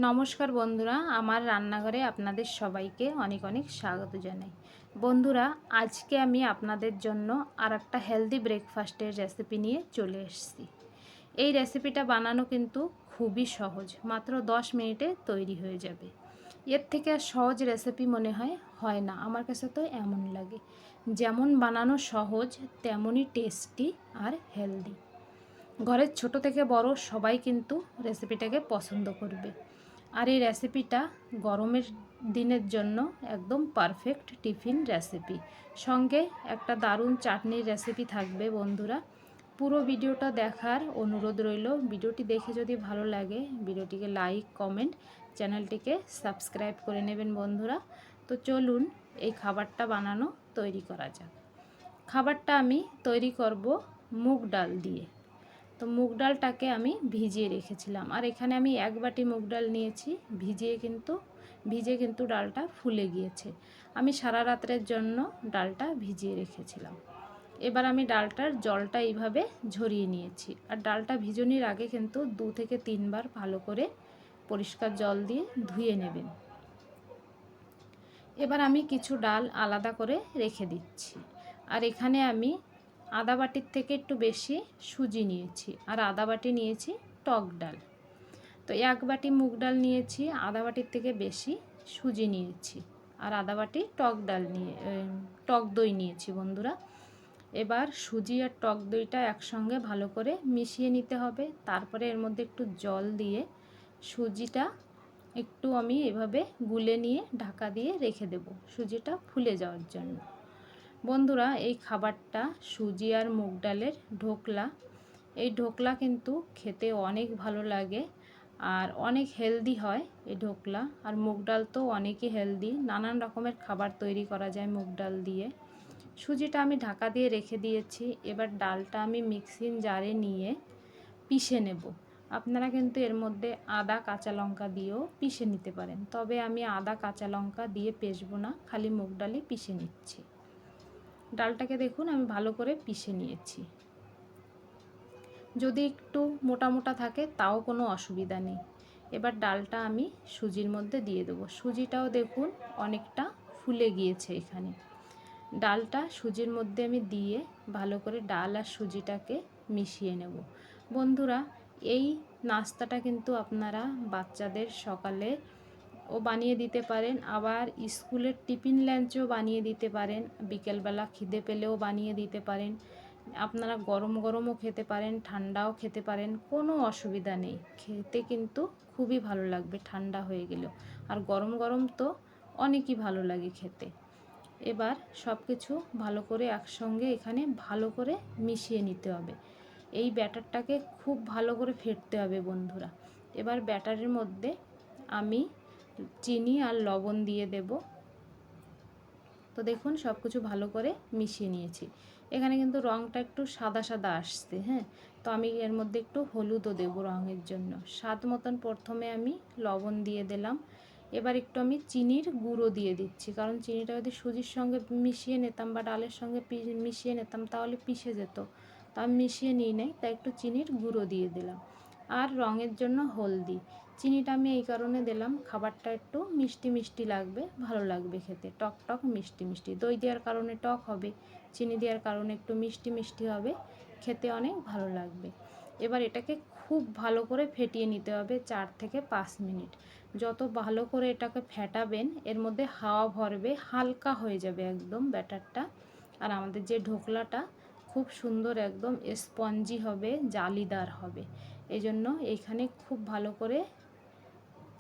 নমস্কার বন্ধুরা, আমার রান্নাঘরে আপনাদের সবাইকে অনেক অনেক স্বাগত জানাই। বন্ধুরা, আজকে আমি আপনাদের জন্য আর একটা হেলদি ব্রেকফাস্টের রেসিপি নিয়ে চলে এসেছি। এই রেসিপিটা বানানো কিন্তু খুবই সহজ, মাত্র 10 মিনিটে তৈরি হয়ে যাবে। এর থেকে আর সহজ রেসিপি মনে হয় না, আমার কাছে তো এমন লাগে। যেমন বানানো সহজ, তেমনই টেস্টি আর হেলদি। ঘরের ছোট থেকে বড় সবাই কিন্তু রেসিপিটাকে পছন্দ করবে। আর এই রেসিপিটা গরমের দিনের জন্য একদম পারফেক্ট টিফিন রেসিপি। সঙ্গে একটা দারুণ চাটনির রেসিপি থাকবে বন্ধুরা। পুরো ভিডিওটা দেখার অনুরোধ রইল। ভিডিওটি দেখে যদি ভালো লাগে ভিডিওটিকে লাইক, কমেন্ট, চ্যানেলটিকে সাবস্ক্রাইব করে নেবেন বন্ধুরা। তো চলুন এই খাবারটা বানানো তৈরি করা যাক। খাবারটা আমি তৈরি করব মুগ ডাল দিয়ে। তো মুগ ডালটাকে আমি ভিজিয়ে রেখেছিলাম, আর এখানে আমি 1 বাটি মুগ ডাল নিয়েছি। ভিজে কিন্তু ডালটা ফুলে গিয়েছে। আমি সারা রাতের জন্য ডালটা ভিজিয়ে রেখেছিলাম। এবার আমি ডালটার জলটা এইভাবে ঝরিয়ে নিয়েছি। আর ডালটা ভিজানোর আগে কিন্তু 2 থেকে 3 বার ভালো করে পরিষ্কার জল দিয়ে ধুয়ে নেবেন। এবার আমি কিছু ডাল আলাদা করে রেখে দিচ্ছি। আর এখানে আমি আধা বাটির থেকে একটু বেশি সুজি নিয়েছি, আর আধা বাটি নিয়েছি টক ডাল। তো 1 বাটি মুগ ডাল নিয়েছি, আধা বাটির থেকে বেশি সুজি নিয়েছি, আর আধা বাটি টক দই নিয়েছি বন্ধুরা। এবার সুজি আর টক দইটা একসঙ্গে ভালো করে মিশিয়ে নিতে হবে। তারপরে এর মধ্যে একটু জল দিয়ে সুজিটা একটু আমি এভাবে গুলে নিয়ে ঢাকা দিয়ে রেখে দেব সুজিটা ফুলে যাওয়ার জন্য। বন্ধুরা, এই খাবারটা সুজি আর মুগ ডালের ঢোকলা। এই ঢোকলা কিন্তু খেতে অনেক ভালো লাগে আর অনেক হেলদি হয় এই ঢোকলা। আর মুগ ডাল তো অনেকই হেলদি, নানান রকমের খাবার তৈরি করা যায় মুগ ডাল দিয়ে। সুজিটা আমি ঢাকা দিয়ে রেখে দিয়েছি। এবার ডালটা আমি মিক্সিং জারে নিয়ে পিষে নেব। আপনারা কিন্তু এর মধ্যে আদা, কাঁচা লঙ্কা দিয়েও পিষে নিতে পারেন, তবে আমি আদা, কাঁচা লঙ্কা দিয়ে পিষবো না, খালি মুগ ডালই পিষে নিচ্ছি। ডালটাকে দেখুন আমি ভালো করে পিষে নিয়েছি। যদি একটু মোটা মোটা থাকে তাও কোনো অসুবিধা নেই। এবার ডালটা আমি সুজির মধ্যে দিয়ে দেবো। সুজিটাও দেখুন অনেকটা ফুলে গিয়েছে। এখানে ডালটা সুজির মধ্যে আমি দিয়ে ভালো করে ডাল আর সুজিটাকে মিশিয়ে নেব। বন্ধুরা, এই নাস্তাটা কিন্তু আপনারা বাচ্চাদের সকালে ও বানিয়ে দিতে পারেন, আবার স্কুলের টিফিন লাঞ্চেও বানিয়ে দিতে পারেন, বিকেলবেলা খিদে পেলেও বানিয়ে দিতে পারেন। আপনারা গরম গরমও খেতে পারেন, ঠান্ডাও খেতে পারেন, কোনো অসুবিধা নেই। খেতে কিন্তু খুবই ভালো লাগবে ঠান্ডা হয়ে গেলেও, আর গরম গরম তো অনেকই ভালো লাগে খেতে। এবার সব কিছু ভালো করে একসঙ্গে এখানে ভালো করে মিশিয়ে নিতে হবে। এই ব্যাটারটাকে খুব ভালো করে ফেটতে হবে বন্ধুরা। এবার ব্যাটারের মধ্যে আমি চিনি আর লবণ দিয়ে দেব। তো দেখুন সব কিছু ভালো করে মিশিয়ে নিয়েছি। এখানে কিন্তু রঙটা একটু সাদা সাদা আসছে, হ্যাঁ। তো আমি এর মধ্যে একটু হলুদও দেবো রঙের জন্য। স্বাদ মতন প্রথমে আমি লবণ দিয়ে দিলাম। এবার একটু আমি চিনির গুঁড়ো দিয়ে দিচ্ছি, কারণ চিনিটা যদি সুজির সঙ্গে মিশিয়ে নিতাম বা ডালের সঙ্গে মিশিয়ে নিতাম তাহলে পিষে যেত। তো আমি মিশিয়ে নিই নাই, তাই একটু চিনির গুঁড়ো দিয়ে দিলাম। আর রঙের জন্য হলদি। চিনিটা আমি এই কারণে দিলাম, খাবারটা একটু মিষ্টি মিষ্টি লাগবে, ভালো লাগবে খেতে, টক টক মিষ্টি মিষ্টি। দই দেওয়ার কারণে টক হবে, চিনি দেওয়ার কারণে একটু মিষ্টি মিষ্টি হবে, খেতে অনেক ভালো লাগবে। এবার এটাকে খুব ভালো করে ফেটিয়ে নিতে হবে 4 থেকে 5 মিনিট। যত ভালো করে এটাকে ফেটাবেন এর মধ্যে হাওয়া ভরবে, হালকা হয়ে যাবে একদম ব্যাটারটা। আর আমাদের যে ঢোকলাটা খুব সুন্দর একদম স্পঞ্জি হবে, জালিদার হবে। এই জন্য এইখানে খুব ভালো করে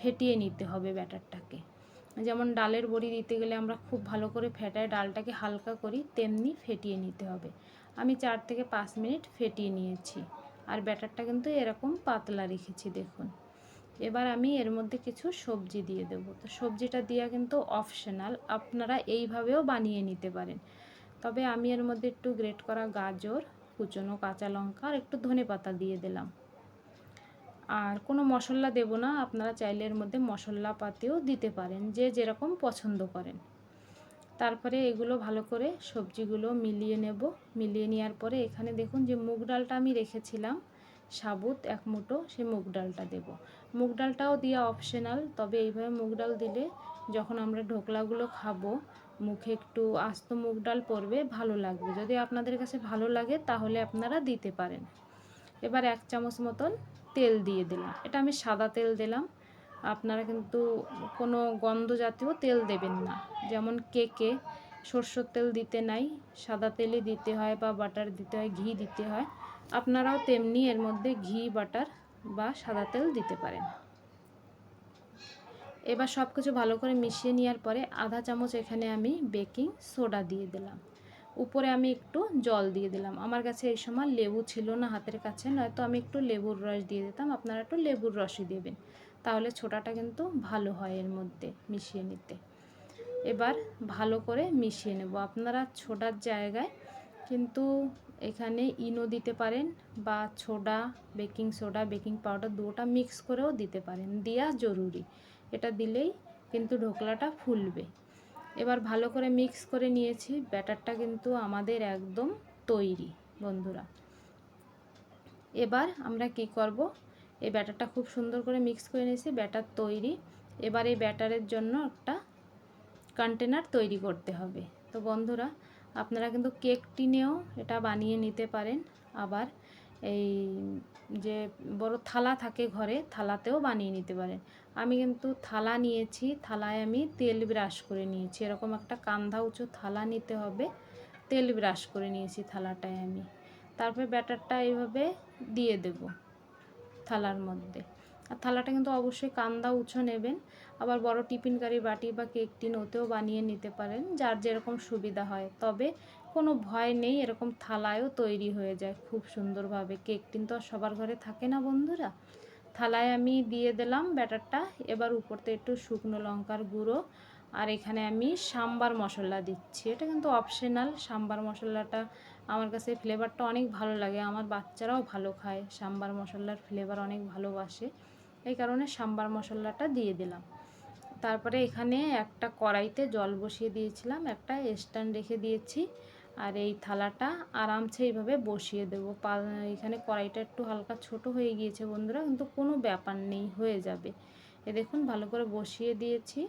ফেটিয়ে নিতে হবে ব্যাটারটাকে। যেমন ডালের বড়ি দিতে গেলে আমরা খুব ভালো করে ফেটায় ডালটাকে হালকা করি, তেমনি ফেটিয়ে নিতে হবে। আমি 4 থেকে 5 মিনিট ফেটিয়ে নিয়েছি, আর ব্যাটারটা কিন্তু এরকম পাতলা রেখেছি দেখুন। এবার আমি এর মধ্যে কিছু সবজি দিয়ে দেবো। তো সবজিটা দেওয়া কিন্তু অপশনাল, আপনারা এইভাবেও বানিয়ে নিতে পারেন। তবে আমি এর মধ্যে একটু গ্রেট করা গাজর, কুচনো কাঁচা লঙ্কা আর একটু ধনেপাতা দিয়ে দিলাম। আর কোনো মশলা দেব না, আপনারা চাইলে এর মধ্যে মশলাপাতিও দিতে পারেন, যে যেরকম পছন্দ করেন। তারপরে এগুলো ভালো করে সবজিগুলো মিলিয়ে নেব। মিলিয়ে নেওয়ার পরে এখানে দেখুন যে মুগ ডালটা আমি রেখেছিলাম সাবুত 1 মুঠো, সেই মুগ ডালটা দেব। মুগ ডালটাও দেওয়া অপশনাল, তবে এইভাবে মুগ ডাল দিলে যখন আমরা ঢোকলাগুলো খাবো মুখে একটু আস্ত মুগ ডাল পড়বে, ভালো লাগবে। যদি আপনাদের কাছে ভালো লাগে তাহলে আপনারা দিতে পারেন। এবার 1 চামচ মতন তেল দিয়ে দিলাম, এটা আমি সাদা তেল দিলাম। আপনারা কিন্তু কোনো গন্ধ জাতীয় তেল দেবেন না, যেমন কেকে সরষের তেল দিতে নাই, সাদা তেলই দিতে হয় বা বাটার দিতে হয়, ঘি দিতে হয়। আপনারাও তেমনি এর মধ্যে ঘি, বাটার বা সাদা তেল দিতে পারেন। এবার সব কিছু ভালো করে মিশিয়ে নেওয়ার পরে আধা চামচ এখানে আমি বেকিং সোডা দিয়ে দিলাম। উপরে আমি একটু জল দিয়ে দিলাম। আমার কাছে এই সময় লেবু ছিল না হাতের কাছে, নয়তো আমি একটু লেবুর রস দিয়ে দিতাম। আপনারা একটু লেবুর রসই দেবেন, তাহলে ছোটাটা কিন্তু ভালো হয় এর মধ্যে মিশিয়ে নিতে। এবার ভালো করে মিশিয়ে নেব। আপনারা ছোটার জায়গায় কিন্তু এখানে ইনো দিতে পারেন বা soda, baking soda, baking powder দুটোটা মিক্স করেও দিতে পারেন, দেওয়া জরুরি। এটা দিলেই কিন্তু ঢোকলাটা ফুলবে। এবার ভালো করে মিক্স করে নিয়েছি, ব্যাটারটা কিন্তু আমাদের একদম তৈরি বন্ধুরা। এবার আমরা কি করব, এই ব্যাটারটা খুব সুন্দর করে মিক্স করে নিয়েছি, ব্যাটার তৈরি। এবার এই ব্যাটারের জন্য একটা কন্টেনার তৈরি করতে হবে। তো বন্ধুরা, আপনারা কিন্তু কেক টিনেও এটা বানিয়ে নিতে পারেন, আবার এই যে বড় থালা থাকে ঘরে, থালাতেও বানিয়ে নিতে পারেন। আমি কিন্তু থালা নিয়েছি, থালায় আমি তেল ব্রাশ করে নিয়েছি। এরকম একটা কান্ধা উঁচু থালা নিতে হবে, তেল ব্রাশ করে নিয়েছি থালাটায় আমি। তারপরে ব্যাটারটা এইভাবে দিয়ে দেব থালার মধ্যে। আর থালাটা কিন্তু অবশ্যই কান্দা উঁচু নেবেন। আবার বড় টিফিন কারি বাটি বা কেক টিন ওতেও বানিয়ে নিতে পারেন, যার যেরকম সুবিধা হয়। তবে কোনো ভয় নেই, এরকম থালায়ও তৈরি হয়ে যায় খুব সুন্দরভাবে। কেক টিন তো আর সবার ঘরে থাকে না বন্ধুরা। থালায় আমি দিয়ে দিলাম ব্যাটারটা। এবার উপরতে একটু শুকনো লঙ্কার গুঁড়ো আর এখানে আমি সাম্বার মশলা দিচ্ছি। এটা কিন্তু অপশনাল। সাম্বার মশলাটা আমার কাছে ফ্লেভারটা অনেক ভালো লাগে, আমার বাচ্চারাও ভালো খায়, সাম্বার মশলার ফ্লেভার অনেক ভালোবাসে, এই কারণে সাম্বার মশলাটা দিয়ে দিলাম। তারপরে এখানে একটা কড়াইতে জল বসিয়ে দিয়েছিলাম, একটা স্ট্যান্ড রেখে দিয়েছি। আর এই থালাটা আরামসে এইভাবে বসিয়ে দেবো। এখানে কড়াইটা একটু হালকা ছোট হয়ে গিয়েছে বন্ধুরা, কিন্তু কোনো ব্যাপার নেই, হয়ে যাবে। এ দেখুন ভালো করে বসিয়ে দিয়েছি।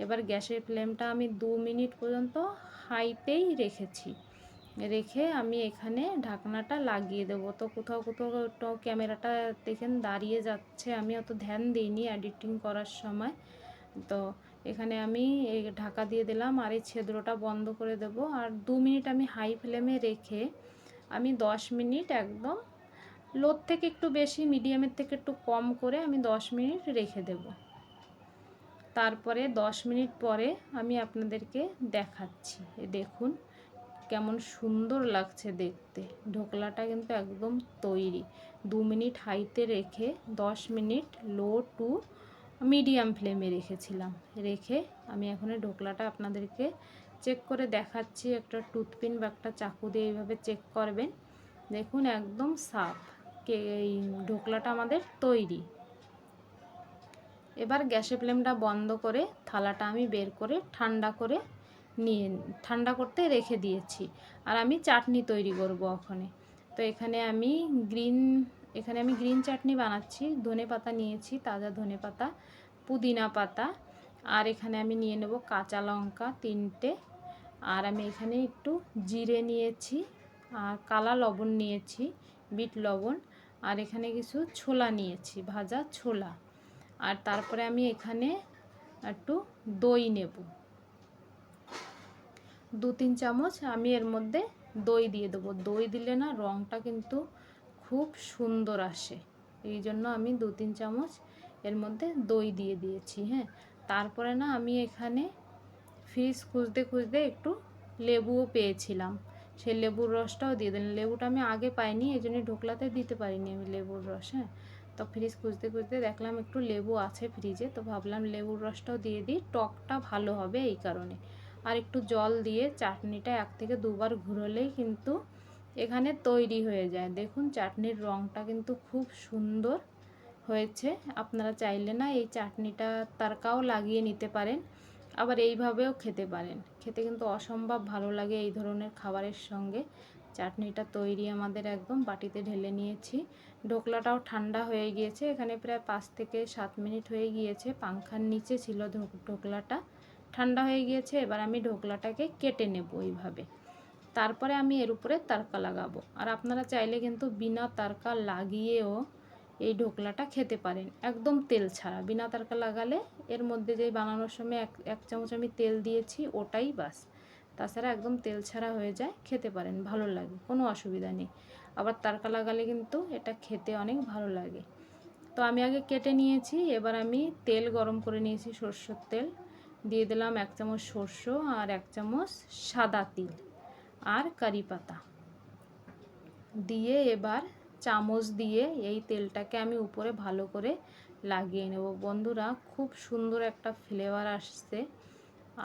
এবার গ্যাসের ফ্লেমটা আমি 2 মিনিট পর্যন্ত হাইতেই রেখেছি। রেখে আমি এখানে ঢাকনাটা লাগিয়ে দেবো। তো কোথাও কোথাও একটু ক্যামেরাটা দেখেন দাঁড়িয়ে যাচ্ছে, আমি অত ধ্যান দিইনি এডিটিং করার সময়। তো এখানে আমি এই ঢাকা দিয়ে দিলাম আর এই ছিদ্রটা বন্ধ করে দেব। আর 2 মিনিট আমি হাই ফ্লেমে রেখে আমি 10 মিনিট একদম লোর থেকে একটু বেশি, মিডিয়ামের থেকে একটু কম করে আমি 10 মিনিট রেখে দেব। তারপরে 10 মিনিট পরে আমি আপনাদেরকে দেখাচ্ছি। দেখুন কেমন সুন্দর লাগছে দেখতে। ঢোকলাটা কিন্তু একদম তৈরি। 2 মিনিট হাইতে রেখে 10 মিনিট লো টু মিডিয়াম ফ্লেমে রেখেছিলাম। রেখে আমি এখন ঢোকলাটা আপনাদেরকে চেক করে দেখাচ্ছি। একটা টুথপিন বা একটা চাকু দিয়ে এইভাবে চেক করবেন। দেখুন একদম সাফ এই ঢোকলাটা আমাদের তৈরি। এবার গ্যাসের ফ্লেমটা বন্ধ করে থালাটা আমি বের করে ঠান্ডা করতে রেখে দিয়েছি। আর আমি চাটনি তৈরি করব ওখানে। তো এখানে আমি গ্রিন চাটনি বানাচ্ছি। ধনেপাতা নিয়েছি, তাজা ধনেপাতা, পুদিনা পাতা, আর এখানে আমি নিয়ে নেব কাঁচা লঙ্কা 3টে, আর আমি এখানে একটু জিরে নিয়েছি, আর কালা লবণ নিয়েছি, বিট লবণ, আর এখানে কিছু ছোলা নিয়েছি, ভাজা ছোলা। আর তারপরে আমি এখানে একটু দই নেব, 2-3 চামচ আমি এর মধ্যে দই দিয়ে দেবো। দই দিলে না রঙটা কিন্তু খুব সুন্দর আসে, এই জন্য আমি 2-3 চামচ এর মধ্যে দই দিয়ে দিয়েছি। হ্যাঁ, তারপরে না আমি এখানে ফ্রিজ খুঁজতে খুঁজতে একটু লেবুও পেয়েছিলাম, সেই লেবুর রসটাও দিয়ে দিলাম। লেবুটা আমি আগে পাইনি, এই জন্য ঢোকলাতে দিতে পারিনি আমি লেবুর রস। হ্যাঁ, তো ফ্রিজ খুঁজতে খুঁজতে দেখলাম একটু লেবু আছে ফ্রিজে, তো ভাবলাম লেবুর রসটাও দিয়ে দিই, টকটা ভালো হবে এই কারণে। আর একটু জল দিয়ে চাটনিটা 1 থেকে 2 বার ঘুরলেই কিন্তু এখানে তৈরি হয়ে যায়। দেখুন চাটনির রঙটা কিন্তু খুব সুন্দর হয়েছে। আপনারা চাইলে না এই চাটনিটা তারকাও লাগিয়ে নিতে পারেন, আবার এইভাবেও খেতে পারেন। খেতে কিন্তু অসম্ভব ভালো লাগে এই ধরনের খাবারের সঙ্গে। চাটনিটা তৈরি আমাদের, একদম বাটিতে ঢেলে নিয়েছি। ঢোকলাটাও ঠান্ডা হয়ে গিয়েছে, এখানে প্রায় 5 থেকে 7 মিনিট হয়ে গিয়েছে। পাংখার নিচে ছিল ঢোকলাটা, ঠান্ডা হয়ে গিয়েছে। এবার আমি ঢোকলাটাকে কেটে নেব এইভাবে, তারপরে আমি এর উপরে তারকা লাগাবো। আর আপনারা চাইলে কিন্তু বিনা তারকা লাগিয়েও এই ঢোকলাটা খেতে পারেন, একদম তেল ছাড়া। বিনা তারকা লাগালে এর মধ্যে যে বানানোর সময় এক চামচ আমি তেল দিয়েছি, ওটাই বাস। তাছাড়া একদম তেল ছাড়া হয়ে যায়, খেতে পারেন, ভালো লাগে, কোনো অসুবিধা নেই। আবার তারকা লাগালে কিন্তু এটা খেতে অনেক ভালো লাগে। তো আমি আগে কেটে নিয়েছি। এবার আমি তেল গরম করে নিয়েছি, সরষের তেল দিয়ে দিলাম 1 চামচ সরষে আর 1 চামচ সাদা তিল আর কারি পাতা দিয়ে এবার চামচ দিয়ে এই তেলটাকে আমি উপরে ভালো করে লাগিয়ে নেব। বন্ধুরা, খুব সুন্দর একটা ফ্লেভার আসছে,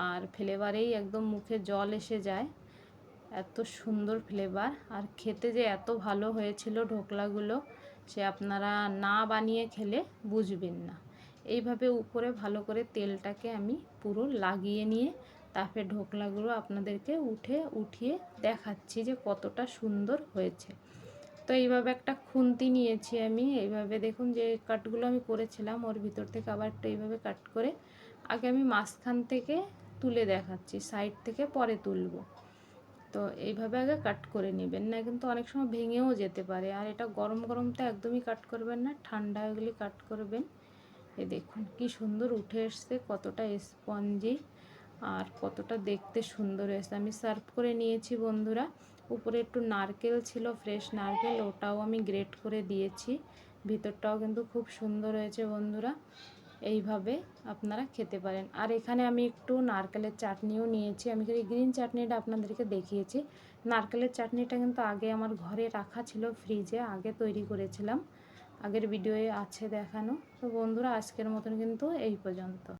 আর ফ্লেভারেই একদম মুখে জল এসে যায়, এত সুন্দর ফ্লেভার। আর খেতে যে এত ভালো হয়েছিল ঢোকলাগুলো, সে আপনারা না বানিয়ে খেলে বুঝবেন না। এইভাবে উপরে ভালো করে তেলটাকে আমি পুরো লাগিয়ে নিয়ে তারপরে ঢোকলাগুলো আপনাদেরকে উঠিয়ে দেখাচ্ছি যে কতটা সুন্দর হয়েছে। তো এইভাবে একটা খুন্তি নিয়েছি আমি, এইভাবে দেখুন যে কাটগুলো আমি করেছিলাম ওর ভিতর থেকে আবার একটু এইভাবে কাট করে আগে আমি মাঝখান থেকে তুলে দেখাচ্ছি, সাইড থেকে পরে তুলব। তো এইভাবে আগে কাট করে নেবেন, না কিন্তু অনেক সময় ভেঙেও যেতে পারে। আর এটা গরম গরম তো একদমই কাট করবেন না, ঠান্ডা হয়ে গেলে কাট করবেন। এই দেখুন কি সুন্দর উঠে এসছে, কতটা স্পঞ্জি আর কতটা দেখতে সুন্দর হয়েছে। আমি সার্ভ করে নিয়েছি বন্ধুরা। উপরে একটু নারকেল ছিল, ফ্রেশ নারকেল, ওটাও আমি গ্রেট করে দিয়েছি। ভিতরটাও কিন্তু খুব সুন্দর হয়েছে বন্ধুরা। এইভাবে আপনারা খেতে পারেন। আর এখানে আমি একটু নারকেলের চাটনিও নিয়েছি। আমি এই গ্রিন চাটনিটা আপনাদেরকে দেখিয়েছি। নারকেলের চাটনিটা কিন্তু আগে আমার ঘরে রাখা ছিল, ফ্রিজে, আগে তৈরি করেছিলাম, আগের ভিডিওয়ে আছে দেখানো। তো বন্ধুরা, আজকের মতন কিন্তু এই পর্যন্ত।